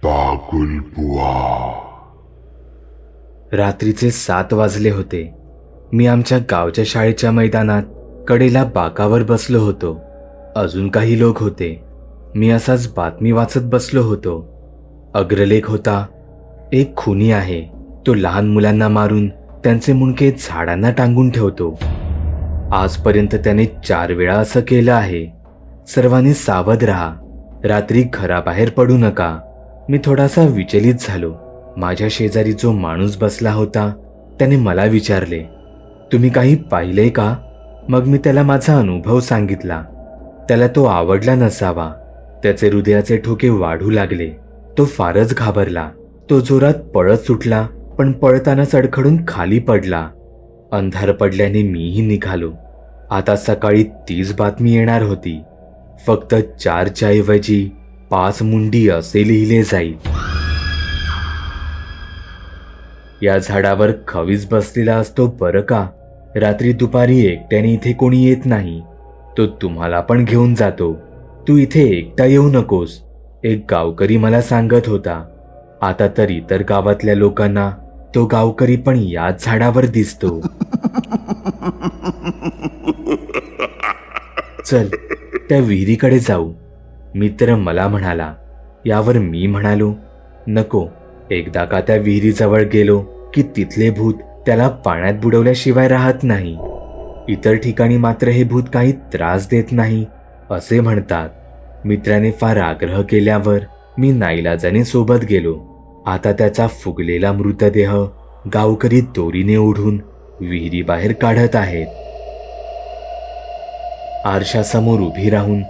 बागुल बुवा. रात्रीचे 7 वाजले होते. मी आमच्या गावच्या शाळेच्या मैदानात कडेला बाकावर बसलो होतो. अजून काही लोक होते. मी असाच बातमी वाचत बसलो होतो. अग्रलेख होता, एक खुनी आहे. तो लहान मुलांना मारून त्यांचे मुंडके झाडांना टांगून ठेवतो. आजपर्यंत त्याने 4 वेळा असं केलं आहे. सर्वांनी सावध राहा. रात्री घराबाहेर पडू नका. मी थोडासा विचलित झालो. माझ्या शेजारी जो माणूस बसला होता त्याने मला विचारले, तुम्ही काही पाहिलंय का? मग मी त्याला माझा अनुभव सांगितला. त्याला तो आवडला नसावा. त्याचे हृदयाचे ठोके वाढू लागले. तो फारच घाबरला. तो जोरात पळत सुटला, पण पळतानाच अडखडून खाली पडला. अंधार पडल्याने मीही निघालो. आता सकाळी तीच बातमी येणार होती. फक्त 4च्या ऐवजी 5 मुंडी असे लिहिले जाईल. या झाडावर खवीज बसलेला असतो बरं का. रात्री दुपारी एकट्याने इथे कोणी येत नाही. तो तुम्हाला पण घेऊन जातो. तू इथे एकटा येऊ नकोस, एक गावकरी मला सांगत होता. आता तर इतर गावातल्या लोकांना तो गावकरी पण याच झाडावर दिसतो. चल त्या विहिरीकडे जाऊ, मित्र मला म्हणाला. यावर मी म्हणालो, नको. एकदा का त्या विहिरीजवळ गेलो की तिथले भूत त्याला पाण्यात बुडवल्याशिवाय राहत नाही. इतर ठिकाणी मात्र हे भूत काही त्रास देत नाही असे म्हणतात. मित्राने फार आग्रह केल्यावर मी नाईलाजाने सोबत गेलो. आता त्याचा फुगलेला मृतदेह गावकरी दोरीने ओढून विहिरीबाहेर काढत आहेत. आरशासमोर उभी राहून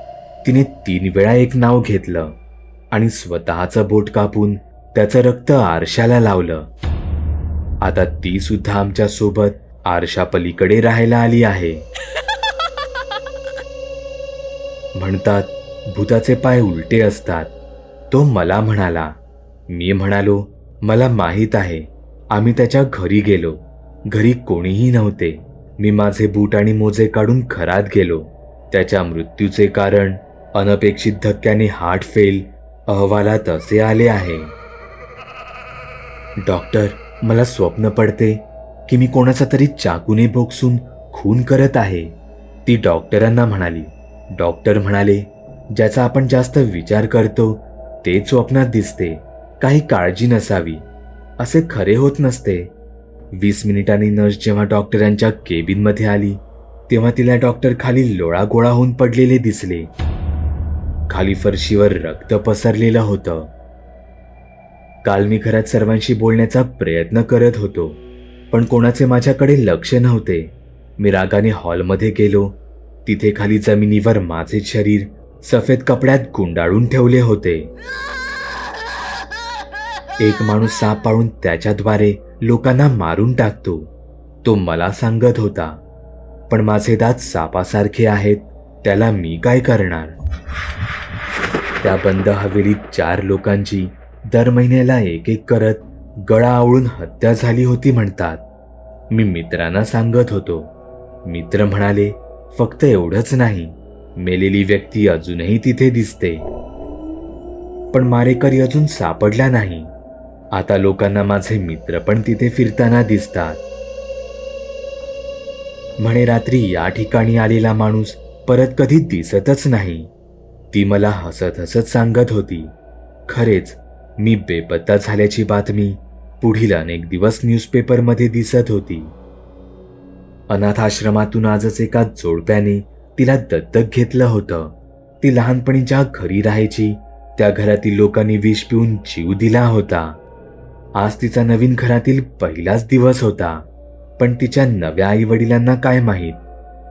तिने 3 वेळा एक नाव घेतलं आणि स्वतःचं बोट कापून त्याचं रक्त आरशाला लावलं. आता ती सुद्धा आमच्या सोबत आरशापलीकडे राहायला आली आहे. म्हणतात भूताचे पाय उलटे असतात. तो मला म्हणाला. मी म्हणालो, मला माहीत आहे. आम्ही त्याच्या घरी गेलो. घरी कोणीही नव्हते. मी माझे बूट आणि मोजे काढून घरात गेलो. त्याच्या मृत्यूचे कारण अनपेक्षित धक्क्याने हार्ट फेल अहवालात असे आले आहे. डॉक्टर, मला स्वप्न पडते की मी कोणाचा तरी चाकूने बोक्सून खून करत आहे, ती डॉक्टरांना म्हणाली. डॉक्टर म्हणाले, ज्याचा आपण जास्त विचार करतो तेच स्वप्नात दिसते. काही काळजी नसावी. असे खरे होत नसते. 20 मिनिटांनी नर्स जेव्हा डॉक्टरांच्या केबिनमध्ये आली तेव्हा तिला डॉक्टर खाली लोळागोळा होऊन पडलेले दिसले. खाली फरशीवर रक्त पसरलेलं होतं. काल मी घरात सर्वांशी बोलण्याचा प्रयत्न करत होतो, पण कोणाचे माझ्याकडे लक्ष नव्हते. मी रागाने हॉलमध्ये गेलो. तिथे खाली जमिनीवर माझे शरीर सफेद कपड्यात गुंडाळून ठेवले होते. एक माणूस साप पाळून त्याच्याद्वारे लोकांना मारून टाकतो, तो मला सांगत होता. पण माझे दात सापासारखे आहेत, त्याला मी काय करणार? त्या बंद हवेलीत 4 लोकांची दर महिन्याला एक करत गळा आवळून हत्या झाली होती म्हणतात. मी मित्रांना सांगत होतो. मित्र म्हणाले, फक्त एवढंच नाही, मेलेली व्यक्ती अजूनही तिथे दिसते. पण मारेकरी अजून सापडला नाही. आता लोकांना माझे मित्र पण तिथे फिरताना दिसतात. म्हणे रात्री या ठिकाणी आलेला माणूस परत कधी दिसतच नाही. ती मला हसत हसत सांगत होती. खरेच मी बेपत्ता झाल्याची बातमी पुढील अनेक दिवस न्यूजपेपरमध्ये दिसत होती. अनाथ आश्रमातून आजच एका जोडप्याने तिला दत्तक घेतलं होतं. ती लहानपणी ज्या घरी राहायची त्या घरातील लोकांनी विष पिऊन जीव दिला होता. आज तिचा नवीन घरातील पहिलाच दिवस होता. पण तिच्या नव्या आई वडिलांना काय माहीत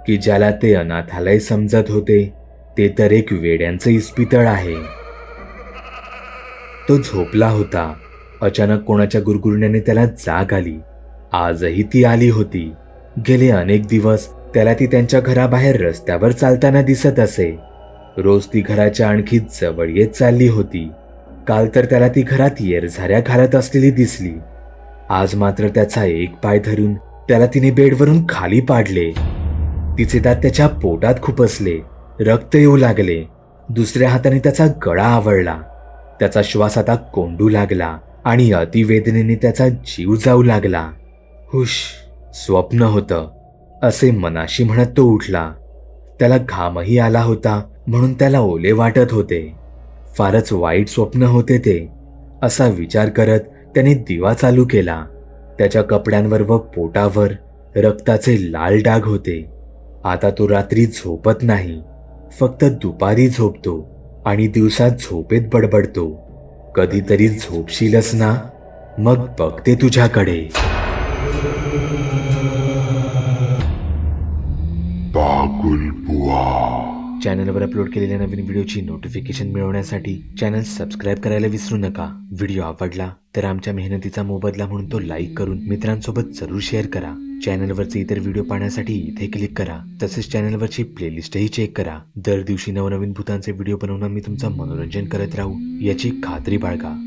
की ज्याला ते अनाथालय समजत होते ते तर एक वेड्यांचं इस्पितळ आहे. तो झोपला होता. अचानक कोणाच्या गुरगुरण्याने त्याला जाग आली. आजही ती आली होती. गेले अनेक दिवस त्याला ती त्यांच्या घराबाहेर रस्त्यावर चालताना दिसत असे. रोज ती घराच्या आणखी जवळ येत चालली होती. काल तर त्याला ती घरात येरझाऱ्या घालत असलेली दिसली. आज मात्र त्याचा एक पाय धरून त्याला तिने बेडवरून खाली पाडले. तिचे दात त्याच्या पोटात खुपसले. रक्त येऊ लागले. दुसऱ्या हाताने त्याचा गळा आवळला. त्याचा श्वास आता कोंडू लागला आणि अतिवेदनेने त्याचा जीव जाऊ लागला. हुश, स्वप्न होतं असे मनाशी म्हणत तो उठला. त्याला घामही आला होता म्हणून त्याला ओले वाटत होते. फारच वाईट स्वप्न होते ते, असा विचार करत त्याने दिवा चालू केला. त्याच्या कपड्यांवर व पोटावर रक्ताचे लाल डाग होते. आता तो रात्री झोपत नाही, फक्त दुपारी झोपतो आणि दिवसा झोपेत बडबडतो, कधीतरी झोपशीलच ना, मग बघते तुझ्याकडे. चॅनलवर अपलोड केलेल्या नवीन व्हिडिओची नोटिफिकेशन मिळवण्यासाठी चॅनल सबस्क्राईब करायला विसरू नका. व्हिडिओ आवडला तर आमच्या मेहनतीचा मोबदला म्हणून तो लाईक करून मित्रांसोबत जरूर शेअर करा. चॅनलवरचे इतर व्हिडिओ पाहण्यासाठी इथे क्लिक करा. तसेच चॅनलवरची प्लेलिस्टही चेक करा. दर दिवशी नवनवीन भूतांचे व्हिडिओ बनवून मी तुमचं मनोरंजन करत राहू याची खात्री बाळगा.